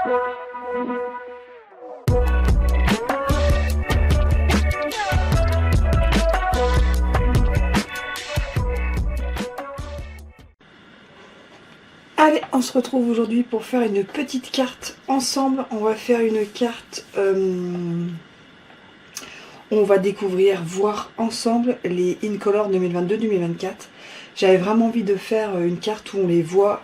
Allez, on se retrouve aujourd'hui pour faire une petite carte ensemble. On va faire une carte, on va découvrir, voir ensemble les Incolor 2022-2024. J'avais vraiment envie de faire une carte où on les voit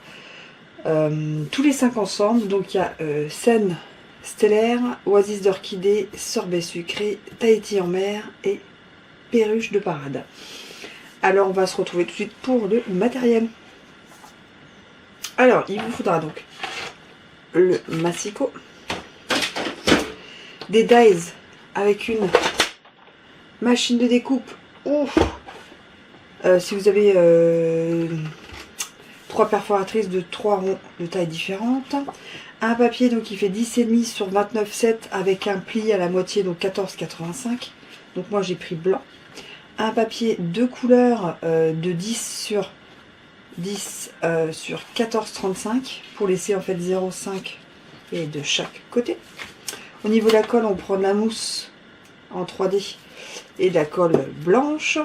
tous les 5 ensemble. Donc il y a Scène stellaire, Oasis d'orchidée, Sorbet sucré, Tahiti en mer et Perruche de parade. Alors on va se retrouver tout de suite pour le matériel. Alors, il vous faudra donc le massicot, des dies avec une machine de découpe. Si vous avez 3 perforatrices de 3 ronds de taille différentes, un papier donc qui fait 10,5 sur 29,7 avec un pli à la moitié, donc 14,85. Donc moi j'ai pris blanc. Un papier de couleur de 10 sur 14,35 pour laisser en fait 0,5 et de chaque côté. Au niveau de la colle, on prend de la mousse en 3D et de la colle blanche.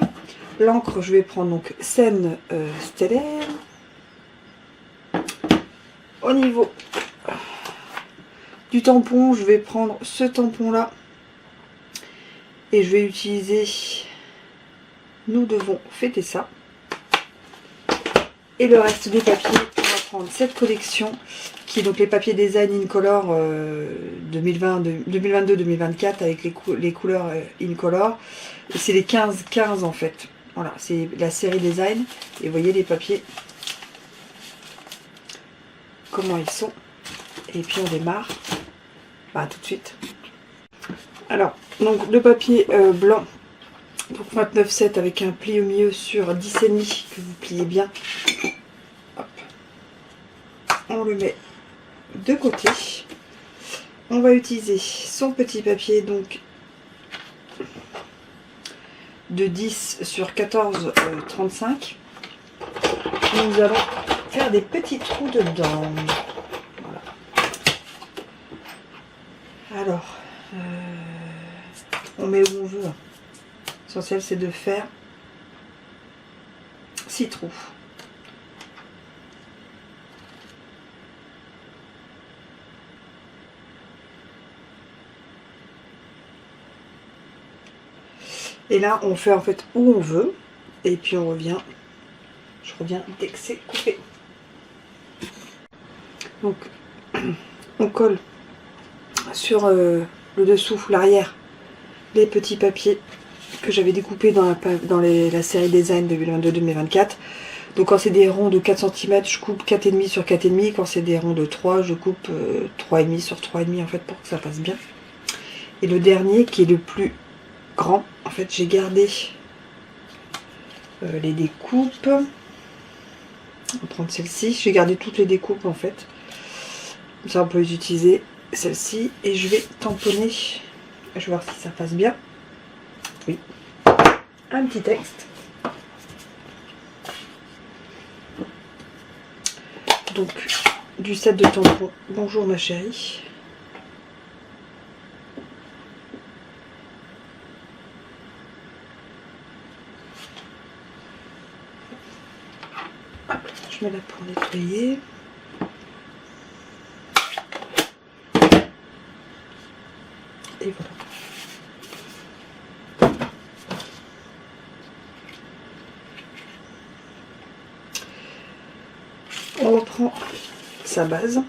L'encre, je vais prendre donc Scène stellaire. Au niveau du tampon, je vais prendre ce tampon là et je vais utiliser Nous devons fêter ça. Et le reste des papiers, on va prendre cette collection qui est donc les papiers design Incolor 2022-2024 avec les couleurs Incolor. Et c'est les 15 en fait. Voilà, c'est la série design. Et vous voyez les papiers, comment ils sont. Et puis on démarre tout de suite. Alors, donc le papier blanc pour 29,7 avec un pli au milieu sur 10,5 que vous pliez bien. Hop. On le met de côté. On va utiliser son petit papier donc de 10 sur 14,35. Nous allons faire des petits trous dedans. Voilà. Alors, on met où on veut. L'essentiel c'est de faire 6 trous. Et là on fait en fait où on veut et puis on revient. Je reviens dès que c'est coupé. Donc on colle sur le dessous, l'arrière, les petits papiers que j'avais découpé dans la série design 2022-2024. Donc quand c'est des ronds de 4 cm, je coupe 4,5 sur 4,5. Quand c'est des ronds de 3, je coupe 3,5 sur 3,5 en fait pour que ça passe bien. Et le dernier qui est le plus grand, en fait j'ai gardé les découpes. On va prendre celle-ci. J'ai gardé toutes les découpes en fait. Comme ça on peut les utiliser, celle-ci. Et je vais tamponner. Je vais voir si ça passe bien. Oui. Un petit texte. Donc, du set de tampons. Bonjour ma chérie. Hop, je mets là pour nettoyer. Et voilà. On reprend sa base.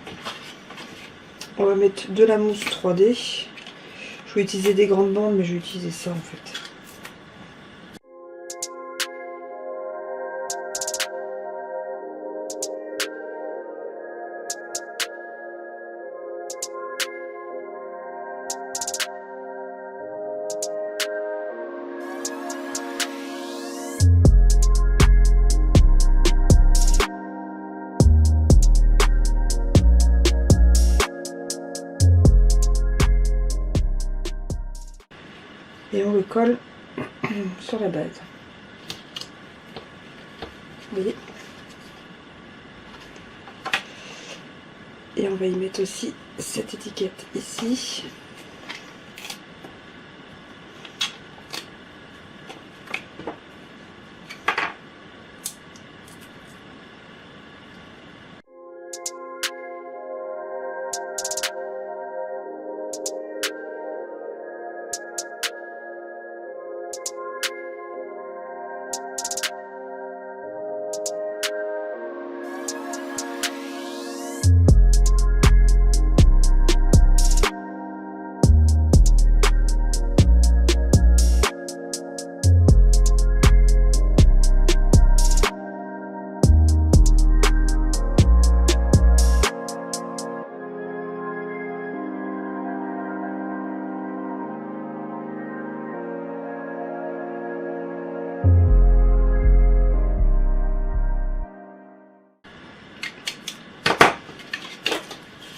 On va mettre de la mousse 3D. Je vais utiliser des grandes bandes, mais je vais utiliser ça en fait. Et on le colle sur la base. Vous voyez ? Et on va y mettre aussi cette étiquette ici.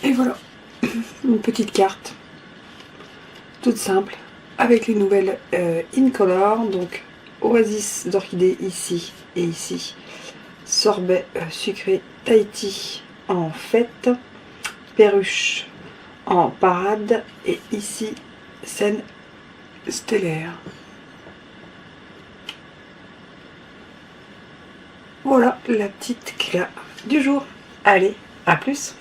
Et voilà, une petite carte, toute simple, avec les nouvelles Incolor, donc Oasis d'orchidée ici et ici, sorbet sucré Tahiti en fête, perruche en parade et ici scène stellaire. Voilà la petite clé du jour. Allez, à plus!